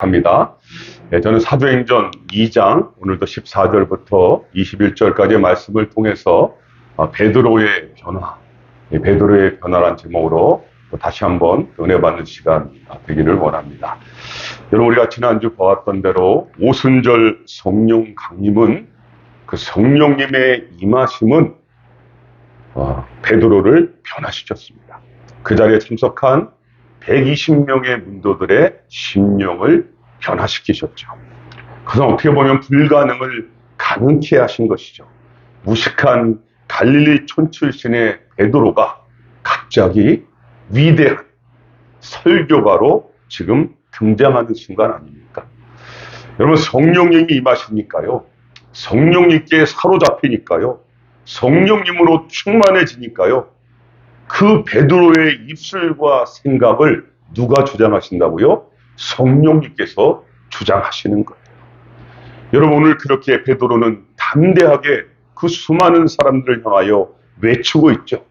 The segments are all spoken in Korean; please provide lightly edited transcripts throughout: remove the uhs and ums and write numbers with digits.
합니다. 네, 저는 사도행전 2장 오늘도 14절부터 21절까지의 말씀을 통해서 베드로의 변화, 베드로의 변화란 제목으로 다시 한번 은혜 받는 시간 되기를 원합니다. 여러분, 우리가 지난주 보았던 대로 오순절 성령 강림은 그 성령님의 임하심은 베드로를 변화시켰습니다. 그 자리에 참석한 120명의 문도들의 심령을 변화시키셨죠. 그래서 어떻게 보면 불가능을 가능케 하신 것이죠. 무식한 갈릴리 촌 출신의 베드로가 갑자기 위대한 설교가로 지금 등장하는 순간 아닙니까? 여러분, 성령님이 임하시니까요, 성령님께 사로잡히니까요, 성령님으로 충만해지니까요, 그 베드로의 입술과 생각을 누가 주장하신다고요? 성령님께서 주장하시는 거예요. 여러분, 오늘 그렇게 베드로는 담대하게 그 수많은 사람들을 향하여 외치고 있죠.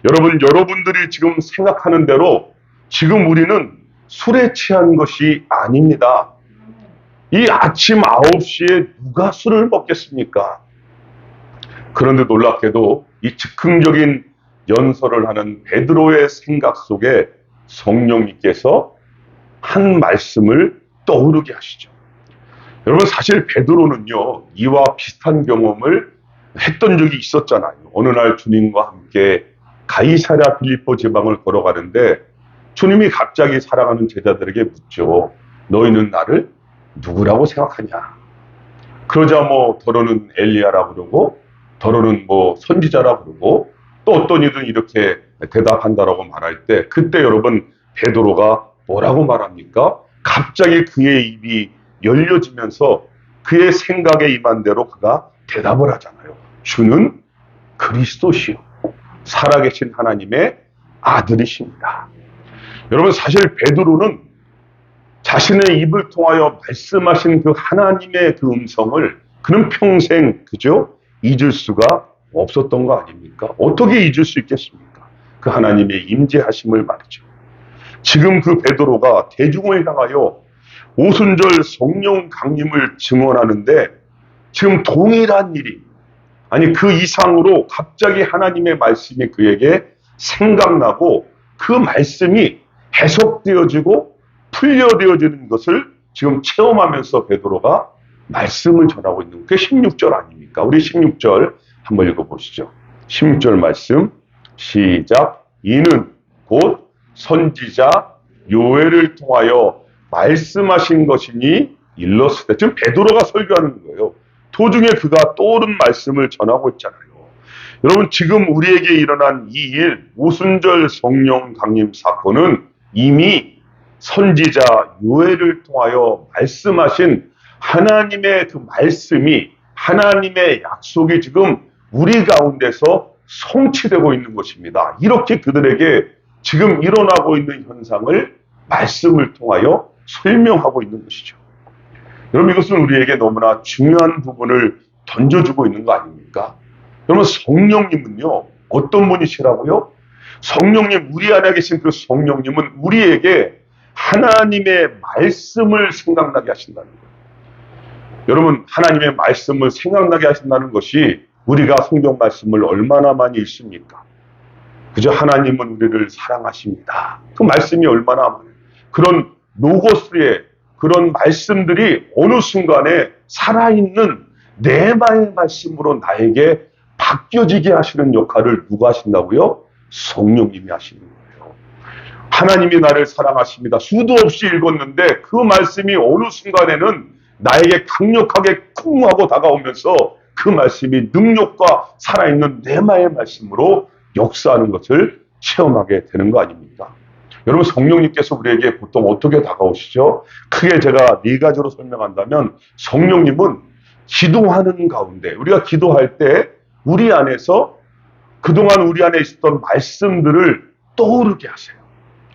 여러분들이 지금 생각하는 대로 지금 우리는 술에 취한 것이 아닙니다. 이 아침 9시에 누가 술을 먹겠습니까? 그런데 놀랍게도 이 즉흥적인 연설을 하는 베드로의 생각 속에 성령님께서 한 말씀을 떠오르게 하시죠. 여러분, 사실 베드로는요, 이와 비슷한 경험을 했던 적이 있었잖아요. 어느 날 주님과 함께 가이사랴 빌립보 지방을 걸어가는데 주님이 갑자기 사랑하는 제자들에게 묻죠. 너희는 나를 누구라고 생각하냐? 그러자 더러는 엘리야라고 그러고 더러는 선지자라고 그러고 또 어떤 이들은 이렇게 대답한다라고 말할 때, 그때 여러분 베드로가 뭐라고 말합니까? 갑자기 그의 입이 열려지면서 그의 생각에 임한 대로 그가 대답을 하잖아요. 주는 그리스도시요 살아계신 하나님의 아들이십니다. 여러분, 사실 베드로는 자신의 입을 통하여 말씀하신 그 하나님의 그 음성을 그는 평생 잊을 수가 없었던 거 아닙니까? 어떻게 잊을 수 있겠습니까? 그 하나님의 임재하심을 말이죠. 지금 그 베드로가 대중을 향하여 오순절 성령 강림을 증언하는데 지금 동일한 일이, 아니 그 이상으로 갑자기 하나님의 말씀이 그에게 생각나고 그 말씀이 해석되어지고 풀려되어지는 것을 지금 체험하면서 베드로가 말씀을 전하고 있는 게 16절 아닙니까? 우리 16절 한번 읽어보시죠. 16절 말씀 시작. 이는 곧 선지자 요엘을 통하여 말씀하신 것이니 일렀을 때, 지금 베드로가 설교하는 거예요. 도중에 그가 떠오른 말씀을 전하고 있잖아요. 여러분, 지금 우리에게 일어난 이 일, 오순절 성령 강림 사건은 이미 선지자 요엘을 통하여 말씀하신 하나님의 그 말씀이, 하나님의 약속이 지금 우리 가운데서 성취되고 있는 것입니다. 이렇게 그들에게 지금 일어나고 있는 현상을 말씀을 통하여 설명하고 있는 것이죠. 여러분, 이것은 우리에게 너무나 중요한 부분을 던져주고 있는 거 아닙니까? 여러분, 성령님은요, 어떤 분이시라고요? 성령님, 우리 안에 계신 그 성령님은 우리에게 하나님의 말씀을 생각나게 하신다는 거예요. 여러분, 하나님의 말씀을 생각나게 하신다는 것이 우리가 성경 말씀을 얼마나 많이 읽습니까? 그저 하나님은 우리를 사랑하십니다. 그 말씀이 얼마나 많아요. 그런 로고스의 그런 말씀들이 어느 순간에 살아있는 내마의 말씀으로 나에게 바뀌어지게 하시는 역할을 누가 하신다고요? 성령님이 하시는 거예요. 하나님이 나를 사랑하십니다. 수도 없이 읽었는데 그 말씀이 어느 순간에는 나에게 강력하게 쿵 하고 다가오면서 그 말씀이 능력과 살아있는 내마의 말씀으로 역사하는 것을 체험하게 되는 거 아닙니까? 여러분, 성령님께서 우리에게 보통 어떻게 다가오시죠? 크게 제가 4가지로 설명한다면, 성령님은 기도하는 가운데, 우리가 기도할 때 우리 안에서 그동안 우리 안에 있었던 말씀들을 떠오르게 하세요.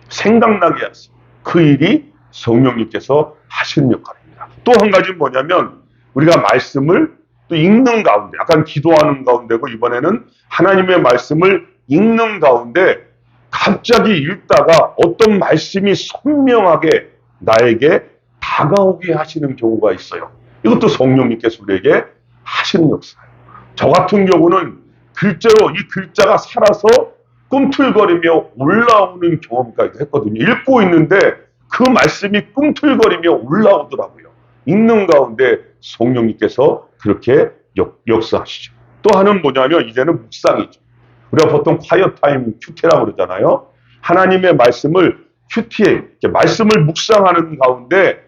생각나게 하세요. 그 일이 성령님께서 하시는 역할입니다. 또 한 가지는 뭐냐면, 우리가 말씀을 또 읽는 가운데, 약간 기도하는 가운데고, 이번에는 하나님의 말씀을 읽는 가운데 갑자기 읽다가 어떤 말씀이 선명하게 나에게 다가오게 하시는 경우가 있어요. 이것도 성령님께서 우리에게 하시는 역사예요. 저 같은 경우는 글자로 이 글자가 살아서 꿈틀거리며 올라오는 경험까지도 했거든요. 읽고 있는데 그 말씀이 꿈틀거리며 올라오더라고요. 읽는 가운데 성령님께서 그렇게 역사하시죠. 또 하나는 뭐냐면 이제는 묵상이죠. 우리가 보통 콰이어 타임 큐티라고 그러잖아요. 하나님의 말씀을 큐티에 말씀을 묵상하는 가운데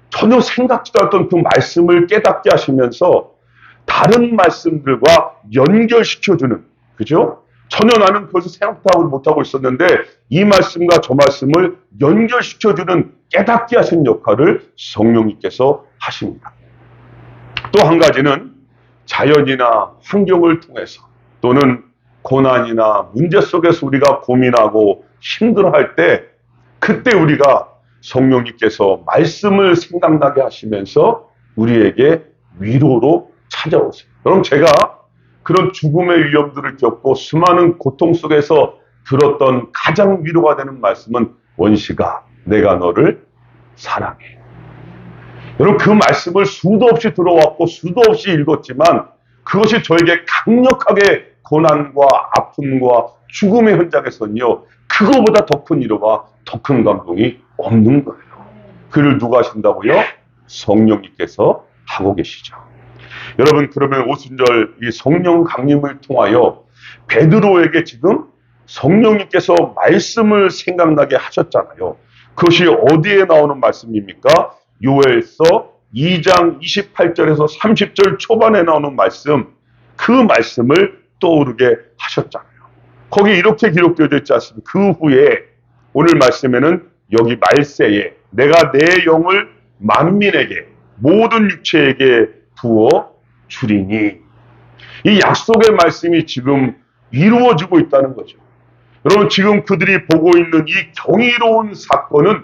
전혀 생각지도 않았던 그 말씀을 깨닫게 하시면서 다른 말씀들과 연결시켜주는, 그죠? 전혀 나는 그것을 생각도 못하고 있었는데 이 말씀과 저 말씀을 연결시켜주는 깨닫게 하시는 역할을 성령님께서 하십니다. 또 한 가지는 자연이나 환경을 통해서 또는 고난이나 문제 속에서 우리가 고민하고 힘들어할 때 그때 우리가 성령님께서 말씀을 생각나게 하시면서 우리에게 위로로 찾아오세요. 그럼 제가 그런 죽음의 위험들을 겪고 수많은 고통 속에서 들었던 가장 위로가 되는 말씀은 원시가 내가 너를 사랑해. 여러분 그 말씀을 수도 없이 들어왔고 수도 없이 읽었지만 그것이 저에게 강력하게 고난과 아픔과 죽음의 현장에서는요 그거보다 더 큰 위로가 더 큰 감동이 없는 거예요. 그를 누가 하신다고요? 성령님께서 하고 계시죠. 여러분 그러면 오순절 이 성령 강림을 통하여 베드로에게 지금 성령님께서 말씀을 생각나게 하셨잖아요. 그것이 어디에 나오는 말씀입니까? 요엘서 2장 28절에서 30절 초반에 나오는 말씀, 그 말씀을 떠오르게 하셨잖아요. 거기 이렇게 기록되어 있지 않습니까? 그 후에 오늘 말씀에는 여기 말세에 내가 내 영을 만민에게 모든 육체에게 부어 주리니 이 약속의 말씀이 지금 이루어지고 있다는 거죠. 여러분 지금 그들이 보고 있는 이 경이로운 사건은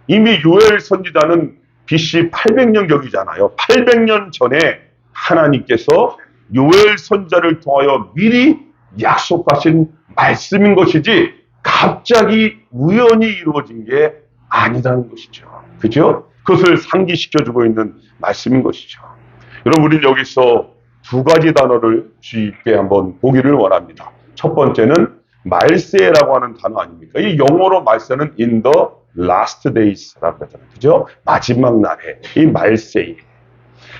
이미 요엘 선지자는 BC 800년경이잖아요. 800년 전에 하나님께서 요엘 선지자를 통하여 미리 약속하신 말씀인 것이지 갑자기 우연히 이루어진 게 아니라는 것이죠. 그죠? 그것을 상기시켜주고 있는 말씀인 것이죠. 여러분 우리는 여기서 두 가지 단어를 주의 깊게 한번 보기를 원합니다. 첫 번째는 말세라고 하는 단어 아닙니까? 이 영어로 말세는 in the last days라고 하잖아요. 그죠? 마지막 날에 이 말세에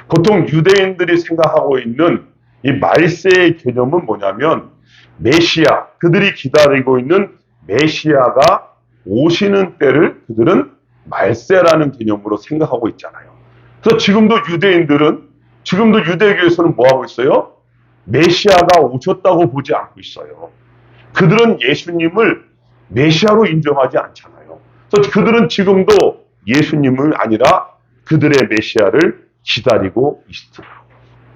보통 유대인들이 생각하고 있는 이 말세의 개념은 뭐냐면 메시아, 그들이 기다리고 있는 메시아가 오시는 때를 그들은 말세라는 개념으로 생각하고 있잖아요. 그래서 지금도 유대교에서는 뭐 하고 있어요? 메시아가 오셨다고 보지 않고 있어요. 그들은 예수님을 메시아로 인정하지 않잖아요. 그래서 그들은 지금도 예수님을 아니라 그들의 메시아를 기다리고 있더라고요.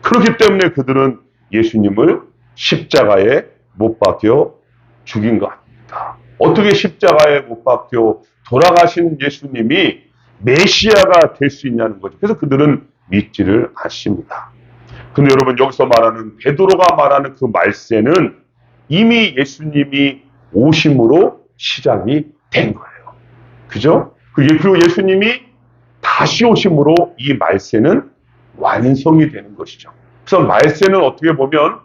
그렇기 때문에 그들은 예수님을 십자가에 못 박혀 죽인 것 같습니다. 어떻게 십자가에 못 박혀 돌아가신 예수님이 메시아가 될 수 있냐는 거죠. 그래서 그들은 믿지를 않습니다. 근데 여러분 여기서 말하는 베드로가 말하는 그 말세는 이미 예수님이 오심으로 시작이 된 거예요. 그죠? 그리고 예수님이 다시 오심으로 이 말세는 완성이 되는 것이죠. 그래서 말세는 어떻게 보면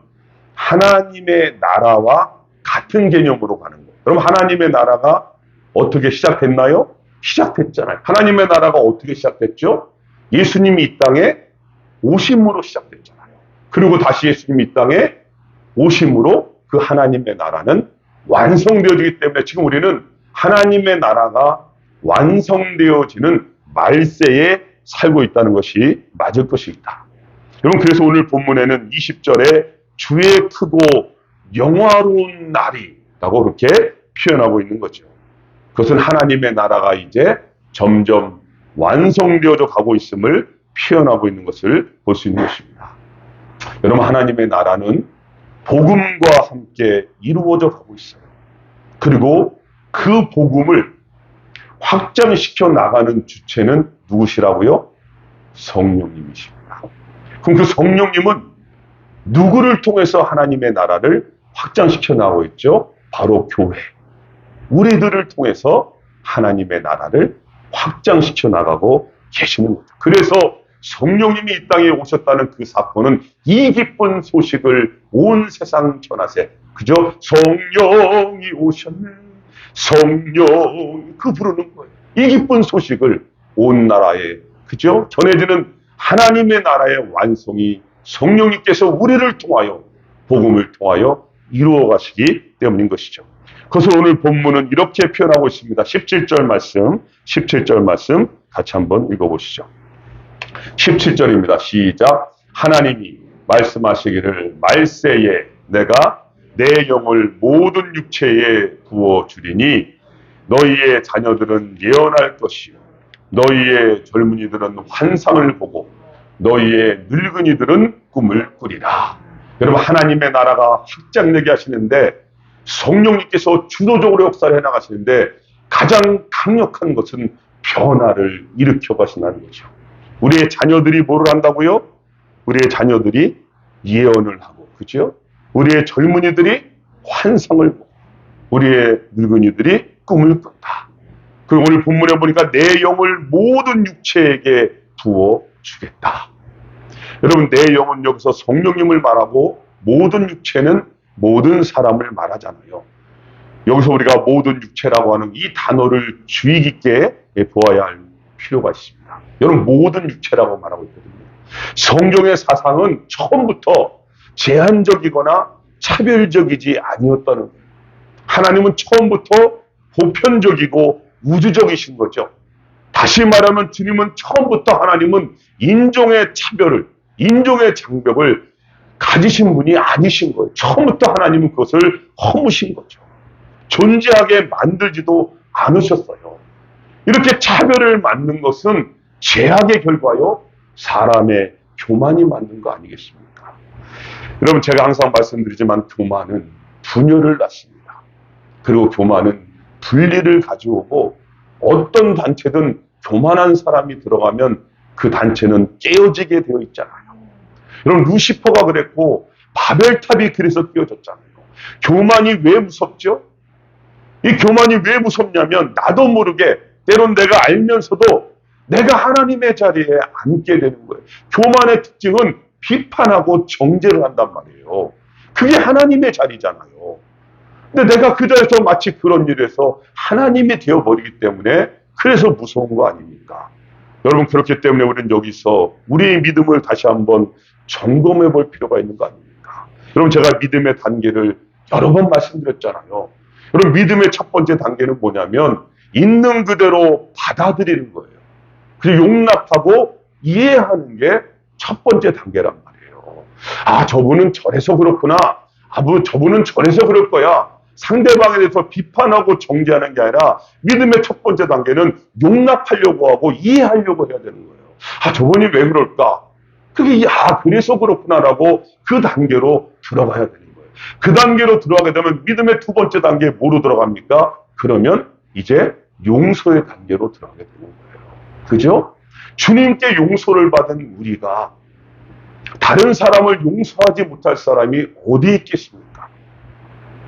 하나님의 나라와 같은 개념으로 가는 거예요. 그럼 하나님의 나라가 어떻게 시작됐나요? 시작됐잖아요. 하나님의 나라가 어떻게 시작됐죠? 예수님이 이 땅에 오심으로 시작됐잖아요. 그리고 다시 예수님이 이 땅에 오심으로 그 하나님의 나라는 완성되어지기 때문에 지금 우리는 하나님의 나라가 완성되어지는 말세에 살고 있다는 것이 맞을 것이다. 여러분 그래서 오늘 본문에는 20절에 주의 크고 영화로운 날이라고 그렇게 표현하고 있는 거죠. 그것은 하나님의 나라가 이제 점점 완성되어져 가고 있음을 표현하고 있는 것을 볼 수 있는 것입니다. 여러분 하나님의 나라는 복음과 함께 이루어져 가고 있어요. 그리고 그 복음을 확장시켜 나가는 주체는 누구시라고요? 성령님이십니다. 그럼 그 성령님은 누구를 통해서 하나님의 나라를 확장시켜 나가고 있죠? 바로 교회. 우리들을 통해서 하나님의 나라를 확장시켜 나가고 계시는 거죠. 그래서 성령님이 이 땅에 오셨다는 그 사건은 이 기쁜 소식을 온 세상 전하세. 그죠? 성령이 오셨네. 성령, 그 부르는 거예요. 이 기쁜 소식을 온 나라에, 그죠? 전해지는 하나님의 나라의 완성이 성령님께서 우리를 통하여, 복음을 통하여 이루어 가시기 때문인 것이죠. 그래서 오늘 본문은 이렇게 표현하고 있습니다. 17절 말씀 같이 한번 읽어보시죠. 17절입니다. 시작. 하나님이 말씀하시기를 말세에 내가 내 영을 모든 육체에 부어주리니 너희의 자녀들은 예언할 것이요 너희의 젊은이들은 환상을 보고 너희의 늙은이들은 꿈을 꾸리라. 여러분, 하나님의 나라가 확장되게 하시는데 성령님께서 주도적으로 역사를 해나가시는데 가장 강력한 것은 변화를 일으켜 가신다는 거죠. 우리의 자녀들이 뭐를 한다고요? 우리의 자녀들이 예언을 하고, 그죠? 우리의 젊은이들이 환상을 보고, 우리의 늙은이들이 꿈을 꾼다. 그리고 오늘 본문에 보니까 내 영을 모든 육체에게 부어주겠다. 여러분, 내 영은 여기서 성령님을 말하고 모든 육체는 모든 사람을 말하잖아요. 여기서 우리가 모든 육체라고 하는 이 단어를 주의 깊게 보아야 할 필요가 있습니다. 여러분, 모든 육체라고 말하고 있거든요. 성경의 사상은 처음부터 제한적이거나 차별적이지 아니었다는 거예요. 하나님은 처음부터 보편적이고 우주적이신 거죠. 다시 말하면 주님은 처음부터 하나님은 인종의 차별을, 인종의 장벽을 가지신 분이 아니신 거예요. 처음부터 하나님은 그것을 허무신 거죠. 존재하게 만들지도 않으셨어요. 이렇게 차별을 만든 것은 죄악의 결과요, 사람의 교만이 만든 거 아니겠습니까? 여러분, 제가 항상 말씀드리지만 교만은 분열을 낳습니다. 그리고 교만은 분리를 가져오고 어떤 단체든 교만한 사람이 들어가면 그 단체는 깨어지게 되어 있잖아요. 여러분, 루시퍼가 그랬고 바벨탑이 그래서 깨어졌잖아요. 교만이 왜 무섭죠? 이 교만이 왜 무섭냐면 나도 모르게 때론 내가 알면서도 내가 하나님의 자리에 앉게 되는 거예요. 교만의 특징은 비판하고 정죄를 한단 말이에요. 그게 하나님의 자리잖아요. 근데 내가 그 자리에서 마치 그런 일에서 하나님이 되어버리기 때문에 그래서 무서운 거 아닙니까? 여러분, 그렇기 때문에 우리는 여기서 우리의 믿음을 다시 한번 점검해 볼 필요가 있는 거 아닙니까? 여러분, 제가 믿음의 단계를 여러 번 말씀드렸잖아요. 여러분, 믿음의 첫 번째 단계는 뭐냐면 있는 그대로 받아들이는 거예요. 그리고 용납하고 이해하는 게 첫 번째 단계란 말이에요. 아, 저분은 저래서 그렇구나. 아, 뭐 저분은 저래서 그럴 거야. 상대방에 대해서 비판하고 정죄하는 게 아니라 믿음의 첫 번째 단계는 용납하려고 하고 이해하려고 해야 되는 거예요. 아, 저분이 왜 그럴까? 그게 그래서 그렇구나라고 그 단계로 들어가야 되는 거예요. 그 단계로 들어가게 되면 믿음의 두 번째 단계에 뭐로 들어갑니까? 그러면 이제 용서의 단계로 들어가게 되는 거예요. 그죠? 주님께 용서를 받은 우리가 다른 사람을 용서하지 못할 사람이 어디 있겠습니까?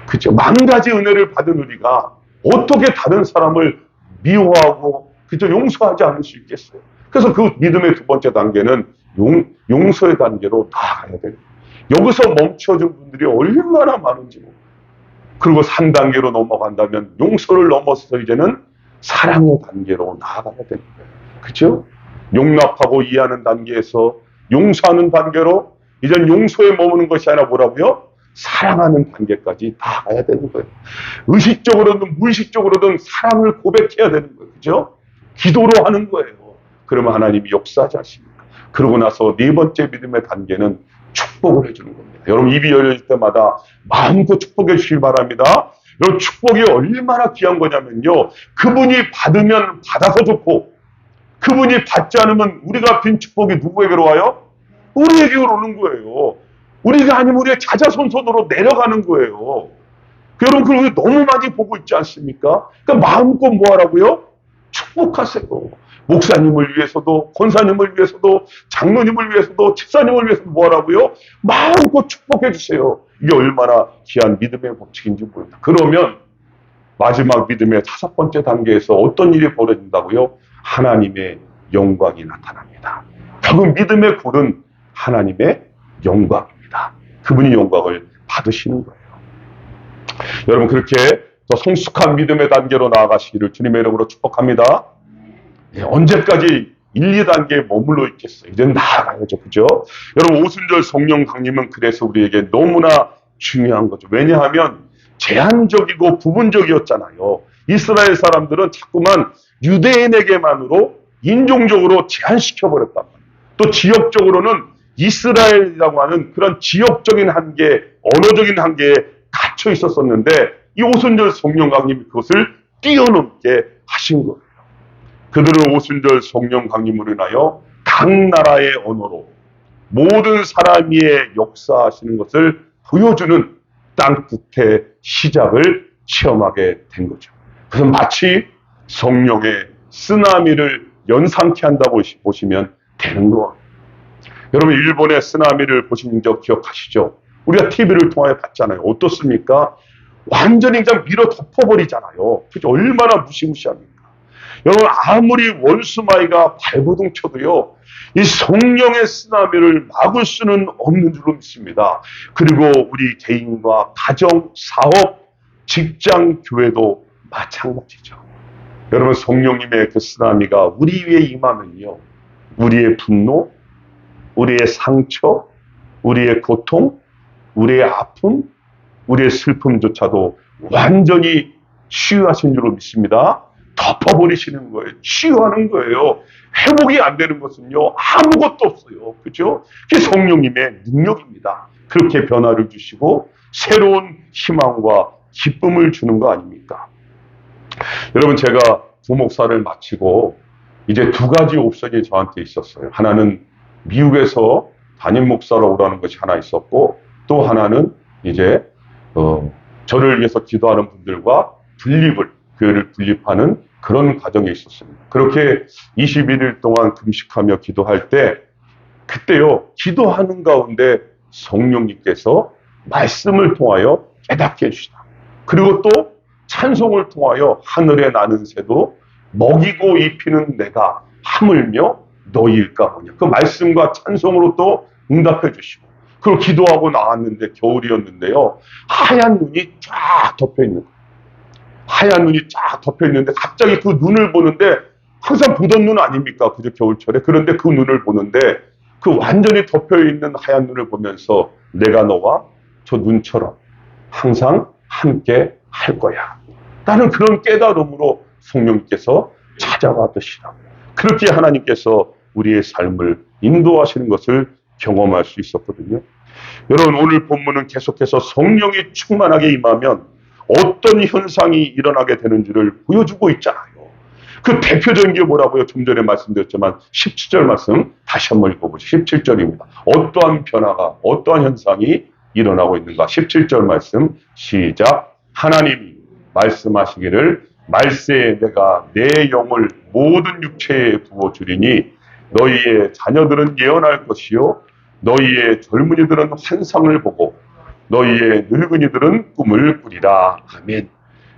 그죠? 만 가지 은혜를 받은 우리가 어떻게 다른 사람을 미워하고, 그죠? 용서하지 않을 수 있겠어요? 그래서 그 믿음의 두 번째 단계는 용서의 단계로 나아가야 돼요. 여기서 멈춰준 분들이 얼마나 많은지. 그리고 3단계로 넘어간다면 용서를 넘어서서 이제는 사랑의 단계로 나아가야 되는 거예요. 그죠? 용납하고 이해하는 단계에서 용서하는 단계로 이젠 용서에 머무는 것이 아니라 뭐라고요? 사랑하는 단계까지 나아가야 되는 거예요. 의식적으로든 무의식적으로든 사랑을 고백해야 되는 거예요. 그죠? 기도로 하는 거예요. 그러면 하나님이 역사하지 않습니까? 그러고 나서 네 번째 믿음의 단계는 축복을 해주는 겁니다. 여러분, 입이 열릴 때마다 마음껏 축복해 주시기 바랍니다. 여러분, 축복이 얼마나 귀한 거냐면요, 그분이 받으면 받아서 좋고 그분이 받지 않으면 우리가 빈 축복이 누구에게로 와요? 우리에게로 오는 거예요. 우리가 아니면 우리의 자자손손으로 내려가는 거예요. 여러분, 그걸 너무 많이 보고 있지 않습니까? 그러니까 마음껏 뭐 하라고요? 축복하세요. 목사님을 위해서도, 권사님을 위해서도, 장로님을 위해서도, 집사님을 위해서도 뭐 하라고요? 마음껏 축복해 주세요. 이게 얼마나 귀한 믿음의 법칙인지 모릅니다. 그러면 마지막 믿음의 5번째 단계에서 어떤 일이 벌어진다고요? 하나님의 영광이 나타납니다. 결국 믿음의 골은 하나님의 영광입니다. 그분이 영광을 받으시는 거예요. 여러분, 그렇게 더 성숙한 믿음의 단계로 나아가시기를 주님의 이름으로 축복합니다. 언제까지 1, 2단계에 머물러 있겠어요? 이제 나아가야죠. 그죠? 여러분, 오순절 성령 강림은 그래서 우리에게 너무나 중요한 거죠. 왜냐하면 제한적이고 부분적이었잖아요. 이스라엘 사람들은 자꾸만 유대인에게만으로 인종적으로 제한시켜버렸단 말이에요. 또 지역적으로는 이스라엘이라고 하는 그런 지역적인 한계, 언어적인 한계에 갇혀 있었었는데 이 오순절 성령 강림이 그것을 뛰어넘게 하신 거예요. 그들은 오순절 성령 강림으로 인하여 각 나라의 언어로 모든 사람 위에 역사하시는 것을 보여주는 땅끝의 시작을 체험하게 된 거죠. 그래서 마치 성령의 쓰나미를 연상케 한다고 보시면 되는 거예요. 여러분, 일본의 쓰나미를 보신 적 기억하시죠? 우리가 TV를 통하여 봤잖아요. 어떻습니까? 완전히 그냥 밀어 덮어버리잖아요. 그죠? 얼마나 무시무시합니까? 여러분, 아무리 원수마이가 발버둥 쳐도요, 이 성령의 쓰나미를 막을 수는 없는 줄로 믿습니다. 그리고 우리 개인과 가정, 사업, 직장, 교회도 마찬가지죠. 여러분, 성령님의 그 쓰나미가 우리 위에 임하면요, 우리의 분노, 우리의 상처, 우리의 고통, 우리의 아픔, 우리의 슬픔조차도 완전히 치유하신 줄로 믿습니다. 덮어버리시는 거예요. 치유하는 거예요. 회복이 안 되는 것은요, 아무것도 없어요. 그죠? 그게 성령님의 능력입니다. 그렇게 변화를 주시고 새로운 희망과 기쁨을 주는 거 아닙니까? 여러분, 제가 부목사를 마치고 이제 두 가지 옵션이 저한테 있었어요. 하나는 미국에서 담임 목사로 오라는 것이 하나 있었고, 또 하나는 이제 저를 위해서 기도하는 분들과 교회를 분립하는 그런 과정에 있었습니다. 그렇게 21일 동안 금식하며 기도할 때, 그때요, 기도하는 가운데 성령님께서 말씀을 통하여 깨닫게 해주시다. 그리고 또 찬송을 통하여 하늘에 나는 새도 먹이고 입히는 내가 하물며 너희일까 보냐. 그 말씀과 찬송으로 또 응답해 주시고, 그리고 기도하고 나왔는데 겨울이었는데요, 하얀 눈이 쫙 덮여 있는 거예요. 하얀 눈이 쫙 덮여 있는데 갑자기 그 눈을 보는데, 항상 보던 눈 아닙니까? 그저 겨울철에. 그런데 그 눈을 보는데 그 완전히 덮여 있는 하얀 눈을 보면서 내가 너와 저 눈처럼 항상 함께 할 거야. 나는 그런 깨달음으로 성령님께서 찾아가듯이라. 그렇게 하나님께서 우리의 삶을 인도하시는 것을 경험할 수 있었거든요. 여러분, 오늘 본문은 계속해서 성령이 충만하게 임하면 어떤 현상이 일어나게 되는지를 보여주고 있잖아요. 그 대표적인 게 뭐라고요? 좀 전에 말씀드렸지만 17절 말씀 다시 한번 읽어보죠. 17절입니다. 어떠한 변화가, 어떠한 현상이 일어나고 있는가? 17절 말씀 시작. 하나님이 말씀하시기를 말세에 내가 내 영을 모든 육체에 부어주리니 너희의 자녀들은 예언할 것이요 너희의 젊은이들은 환상을 보고 너희의 늙은이들은 꿈을 꾸리라. 아멘.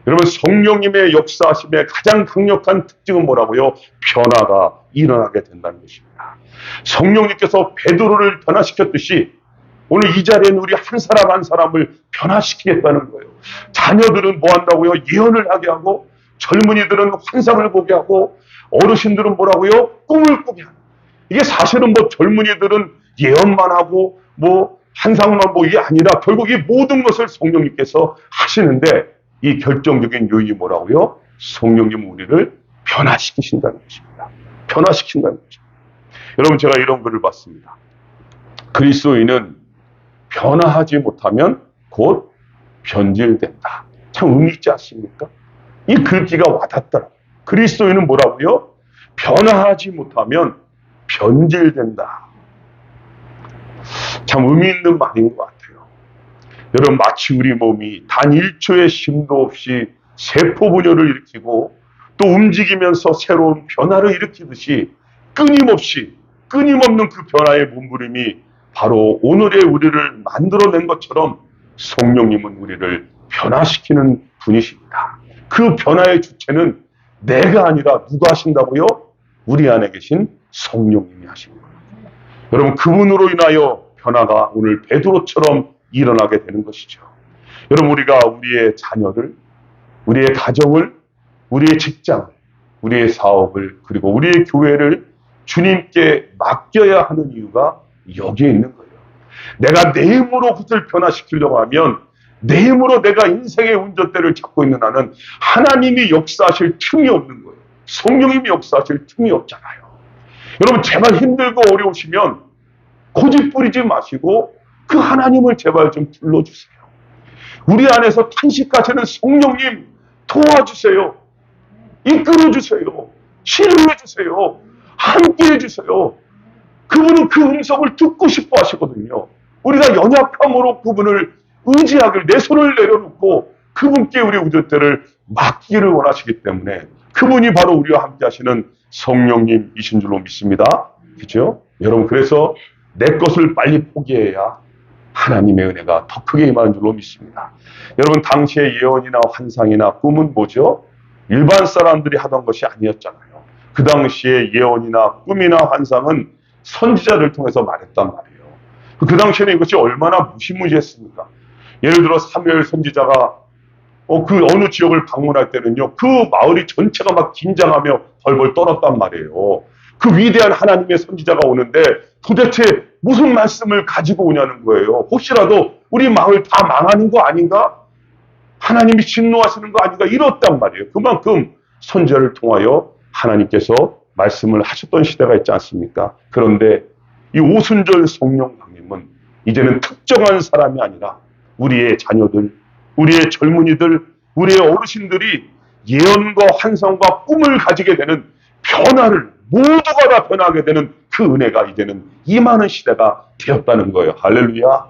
여러분, 성령님의 역사하심의 가장 강력한 특징은 뭐라고요? 변화가 일어나게 된다는 것입니다. 성령님께서 베드로를 변화시켰듯이 오늘 이 자리에는 우리 한 사람 한 사람을 변화시키겠다는 거예요. 자녀들은 뭐 한다고요? 예언을 하게 하고, 젊은이들은 환상을 보게 하고, 어르신들은 뭐라고요? 꿈을 꾸게 하고. 이게 사실은 뭐 젊은이들은 예언만 하고 뭐 환상만 보고 이게 아니라 결국 이 모든 것을 성령님께서 하시는데, 이 결정적인 요인이 뭐라고요? 성령님은 우리를 변화시키신다는 것입니다. 변화시킨다는 거죠. 여러분, 제가 이런 글을 봤습니다. 그리스도인은 변화하지 못하면 곧 변질된다. 참 의미 있지 않습니까? 이 글귀가 와닿더라고요. 그리스도인은 뭐라고요? 변화하지 못하면 변질된다. 참 의미 있는 말인 것 같아요. 여러분, 마치 우리 몸이 단 1초의 쉼도 없이 세포 분열을 일으키고 또 움직이면서 새로운 변화를 일으키듯이 끊임없는 그 변화의 몸부림이 바로 오늘의 우리를 만들어낸 것처럼 성령님은 우리를 변화시키는 분이십니다. 그 변화의 주체는 내가 아니라 누가 하신다고요? 우리 안에 계신 성령님이 하신 거예요. 여러분, 그분으로 인하여 변화가 오늘 베드로처럼 일어나게 되는 것이죠. 여러분, 우리가 우리의 자녀를, 우리의 가정을, 우리의 직장을, 우리의 사업을, 그리고 우리의 교회를 주님께 맡겨야 하는 이유가 여기에 있는 거예요. 내가 내 힘으로 그것을 변화시키려고 하면 내 힘으로 내가 인생의 운전대를 잡고 있는 한은 하나님이 역사하실 틈이 없는 거예요. 성령님이 역사하실 틈이 없잖아요. 여러분, 제발 힘들고 어려우시면 고집 부리지 마시고 그 하나님을 제발 좀 불러주세요. 우리 안에서 탄식하시는 성령님 도와주세요. 이끌어주세요. 치료해주세요. 함께해주세요. 그분은 그 음성을 듣고 싶어 하시거든요. 우리가 연약함으로 그분을 의지하기를, 내 손을 내려놓고 그분께 우리 운전대를 맡기기를 원하시기 때문에 그분이 바로 우리와 함께 하시는 성령님이신 줄로 믿습니다. 그렇죠? 여러분, 그래서 내 것을 빨리 포기해야 하나님의 은혜가 더 크게 임하는 줄로 믿습니다. 여러분, 당시의 예언이나 환상이나 꿈은 뭐죠? 일반 사람들이 하던 것이 아니었잖아요. 그 당시의 예언이나 꿈이나 환상은 선지자를 통해서 말했단 말이에요. 그 당시에는 이것이 얼마나 무시무시했습니까? 예를 들어 사무엘 선지자가 그 어느 지역을 방문할 때는요, 그 마을이 전체가 막 긴장하며 벌벌 떨었단 말이에요. 그 위대한 하나님의 선지자가 오는데 도대체 무슨 말씀을 가지고 오냐는 거예요. 혹시라도 우리 마을 다 망하는 거 아닌가? 하나님이 진노하시는 거 아닌가? 이렇단 말이에요. 그만큼 선지자를 통하여 하나님께서 말씀을 하셨던 시대가 있지 않습니까? 그런데 이 오순절 성령 강림은 이제는 특정한 사람이 아니라 우리의 자녀들, 우리의 젊은이들, 우리의 어르신들이 예언과 환상과 꿈을 가지게 되는 변화를, 모두가 다 변하게 되는 그 은혜가 이제는 임하는 시대가 되었다는 거예요. 할렐루야.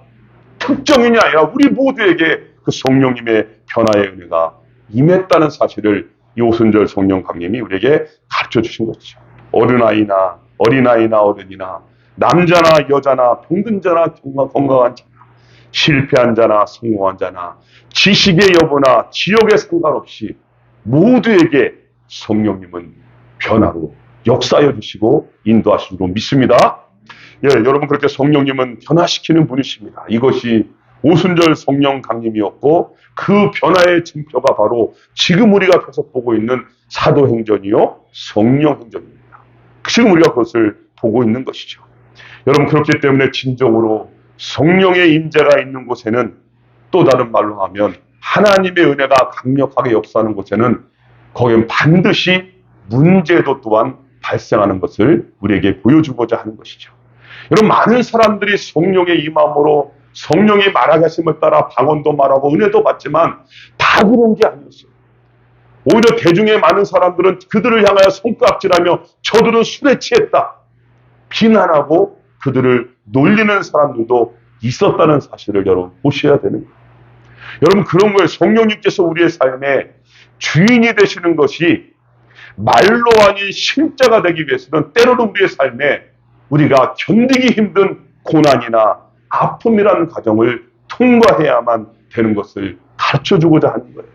특정인이 아니라 우리 모두에게 그 성령님의 변화의 은혜가 임했다는 사실을 이 오순절 성령 강림이 우리에게 가르쳐 주신 것이죠. 어린아이나 어른이나 남자나 여자나 병든 자나 건강한 자나 실패한 자나 성공한 자나 지식의 여부나 지역에 상관없이 모두에게 성령님은 변화로 역사하여 주시고 인도하시고 믿습니다. 예, 여러분, 그렇게 성령님은 변화시키는 분이십니다. 이것이 오순절 성령 강림이었고 그 변화의 징표가 바로 지금 우리가 계속 보고 있는 사도행전이요 성령행전입니다. 지금 우리가 그것을 보고 있는 것이죠. 여러분, 그렇기 때문에 진정으로 성령의 임재가 있는 곳에는, 또 다른 말로 하면 하나님의 은혜가 강력하게 역사하는 곳에는 거기엔 반드시 문제도 또한 발생하는 것을 우리에게 보여주고자 하는 것이죠. 여러분, 많은 사람들이 성령의 임함으로 성령이 말하게 하심을 따라 방언도 말하고 은혜도 받지만 다 그런 게 아니었어요. 오히려 대중의 많은 사람들은 그들을 향하여 손가락질하며 저들은 술에 취했다 비난하고 그들을 놀리는 사람들도 있었다는 사실을 여러분 보셔야 되는 거예요. 여러분, 그런 거예요. 성령님께서 우리의 삶에 주인이 되시는 것이 말로 아닌 실제가 되기 위해서는 때로는 우리의 삶에 우리가 견디기 힘든 고난이나 아픔이라는 과정을 통과해야만 되는 것을 가르쳐주고자 하는 거예요.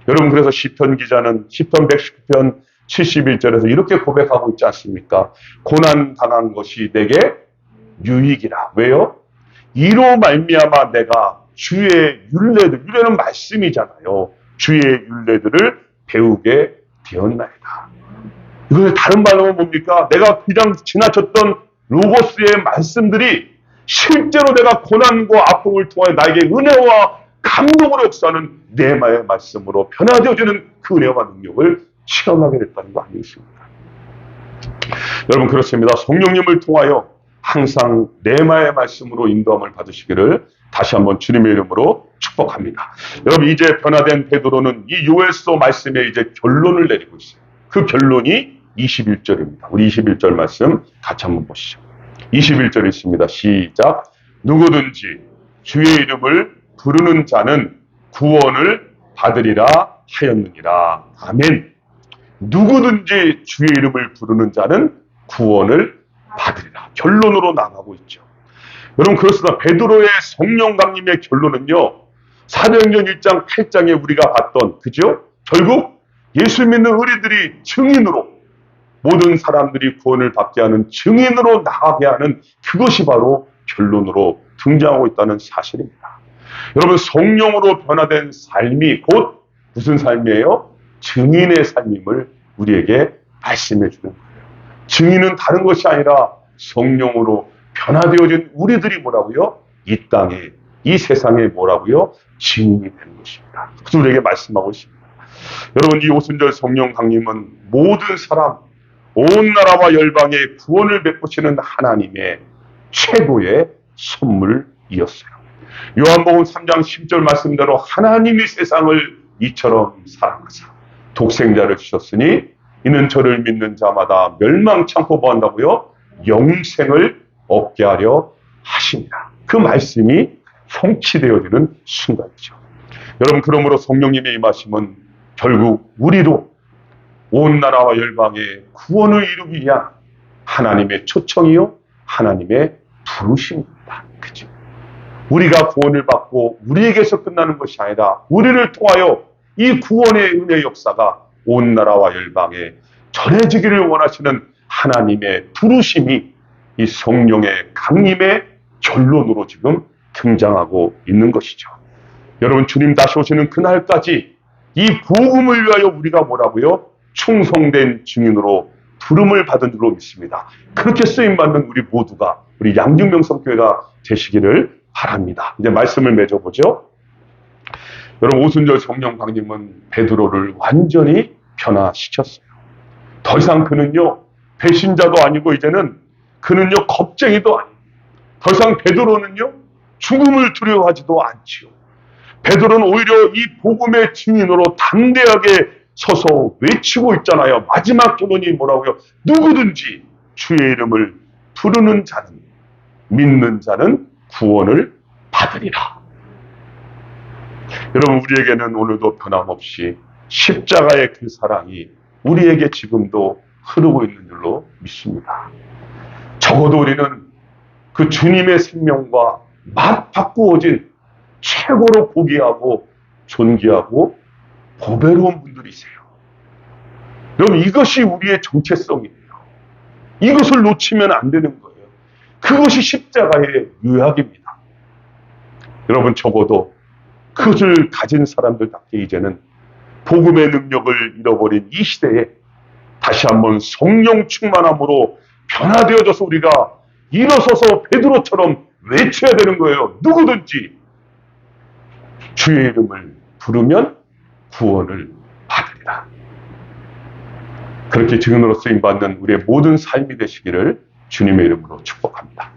여러분, 그래서 시편 기자는 시편 119편 71절에서 이렇게 고백하고 있지 않습니까? 고난 당한 것이 내게 유익이라. 왜요? 이로 말미암아 내가 주의 율례는 말씀이잖아요. 주의 율례들을 배우게 되었나이다. 이것을 다른 말로 하면 뭡니까? 내가 그냥 지나쳤던 로고스의 말씀들이 실제로 내가 고난과 아픔을 통해 나에게 은혜와 감동으로 역사하는 네마의 말씀으로 변화되어지는 그 은혜와 능력을 체험하게 됐다는 거 아니겠습니까? 여러분, 그렇습니다. 성령님을 통하여 항상 네마의 말씀으로 인도함을 받으시기를 다시 한번 주님의 이름으로 축복합니다. 여러분, 이제 변화된 베드로는 이 요엘서 말씀에 이제 결론을 내리고 있어요. 그 결론이 21절입니다. 우리 21절 말씀 같이 한번 보시죠. 21절 있습니다. 시작. 누구든지 주의 이름을 부르는 자는 구원을 받으리라 하였느니라. 아멘. 누구든지 주의 이름을 부르는 자는 구원을 받으리라. 결론으로 나가고 있죠. 여러분, 그렇습니다. 베드로의 성령 강림의 결론은요, 사도행전 1장 8장에 우리가 봤던, 그죠? 결국 예수 믿는 의리들이 증인으로 모든 사람들이 구원을 받게 하는 증인으로 나가게 하는 그것이 바로 결론으로 등장하고 있다는 사실입니다. 여러분, 성령으로 변화된 삶이 곧 무슨 삶이에요? 증인의 삶임을 우리에게 말씀해 주는 거예요. 증인은 다른 것이 아니라 성령으로 변화되어진 우리들이 뭐라고요? 이 땅에, 이 세상에 뭐라고요? 증인이 되는 것입니다. 그래서 우리에게 말씀하고 있습니다. 여러분, 이 오순절 성령 강림은 모든 사람, 온 나라와 열방에 구원을 베푸시는 하나님의 최고의 선물이었어요. 요한복음 3장 10절 말씀대로 하나님이 세상을 이처럼 사랑하사 독생자를 주셨으니 이는 저를 믿는 자마다 멸망치 않고 뭐한다고요? 영생을 얻게 하려 하십니다. 그 말씀이 성취되어지는 순간이죠. 여러분, 그러므로 성령님의 임하심은 결국 우리로 온 나라와 열방에 구원을 이루기 위한 하나님의 초청이요, 하나님의 부르심입니다. 그죠? 우리가 구원을 받고 우리에게서 끝나는 것이 아니라 우리를 통하여 이 구원의 은혜 역사가 온 나라와 열방에 전해지기를 원하시는 하나님의 부르심이 이 성령의 강림의 결론으로 지금 등장하고 있는 것이죠. 여러분, 주님 다시 오시는 그날까지 이 복음을 위하여 우리가 뭐라고요? 충성된 증인으로 부름을 받은 줄로 믿습니다. 그렇게 쓰임받는 우리 모두가 우리 양중명성교회가 되시기를 바랍니다. 이제 말씀을 맺어보죠. 여러분, 오순절 성령 강림은 베드로를 완전히 변화시켰어요. 더 이상 그는요, 배신자도 아니고 이제는 그는요, 겁쟁이도 아니고 더 이상 베드로는요, 죽음을 두려워하지도 않지요. 베드로는 오히려 이 복음의 증인으로 담대하게 서서 외치고 있잖아요. 마지막 결론이 뭐라고요? 누구든지 주의 이름을 부르는 자는, 믿는 자는 구원을 받으리라. 여러분, 우리에게는 오늘도 변함없이 십자가의 그 사랑이 우리에게 지금도 흐르고 있는 줄로 믿습니다. 적어도 우리는 그 주님의 생명과 맞바꾸어진 최고로 고귀하고 존귀하고 보배로운 분들이세요. 여러분, 이것이 우리의 정체성이에요. 이것을 놓치면 안 되는 거예요. 그것이 십자가의 유약입니다. 여러분, 적어도 그것을 가진 사람들답게 이제는 복음의 능력을 잃어버린 이 시대에 다시 한번 성령 충만함으로 변화되어져서 우리가 일어서서 베드로처럼 외쳐야 되는 거예요. 누구든지 주의 이름을 부르면 구원을 받으리라. 그렇게 증인으로 쓰임받는 우리의 모든 삶이 되시기를 주님의 이름으로 축복합니다.